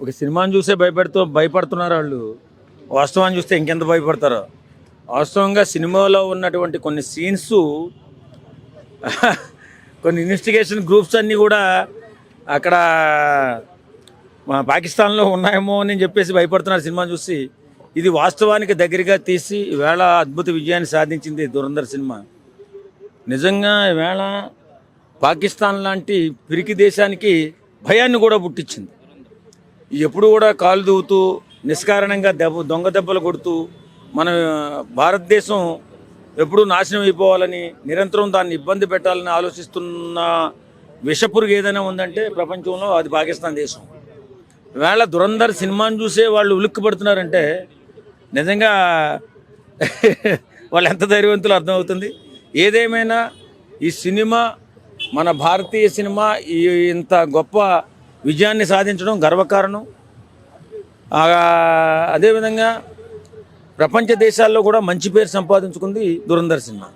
ఒక సినిమాని చూసే భయపడుతున్నారు వాళ్ళు. వాస్తవాన్ని చూస్తే ఇంకెంత భయపడతారో. వాస్తవంగా సినిమాలో ఉన్నటువంటి కొన్ని సీన్స్ కొన్ని ఇన్వెస్టిగేషన్ గ్రూప్స్ అన్నీ కూడా అక్కడ మా పాకిస్తాన్లో ఉన్నాయేమో అని చెప్పేసి భయపడుతున్నారు సినిమాని చూసి. ఇది వాస్తవానికి దగ్గరగా తీసి ఈవేళ అద్భుత విజయాన్ని సాధించింది దురంధర్ సినిమా. నిజంగా ఈవేళ పాకిస్తాన్ లాంటి పిరికి దేశానికి భయాన్ని కూడా పుట్టించింది. ఎప్పుడు కూడా కాలు దూవుతూ నిష్కారణంగా దొంగ దెబ్బలు కొడుతూ మన భారతదేశం ఎప్పుడూ నాశనం అయిపోవాలని నిరంతరం దాన్ని ఇబ్బంది పెట్టాలని ఆలోచిస్తున్న విషపురుగు ఏదైనా ఉందంటే ప్రపంచంలో అది పాకిస్తాన్ దేశం. ఈవేళ దురంధర్ సినిమాను చూసే వాళ్ళు ఉలిక్కి పడుతున్నారంటే నిజంగా వాళ్ళు ఎంత ధైర్యవంతులు అర్థమవుతుంది. ఏదేమైనా ఈ సినిమా మన భారతీయ సినిమా ఇంత గొప్ప విజయాన్ని సాధించడం గర్వకారణం. అదేవిధంగా ప్రపంచ దేశాల్లో కూడా మంచి పేరు సంపాదించుకుంది దురంధర్ సినిమా.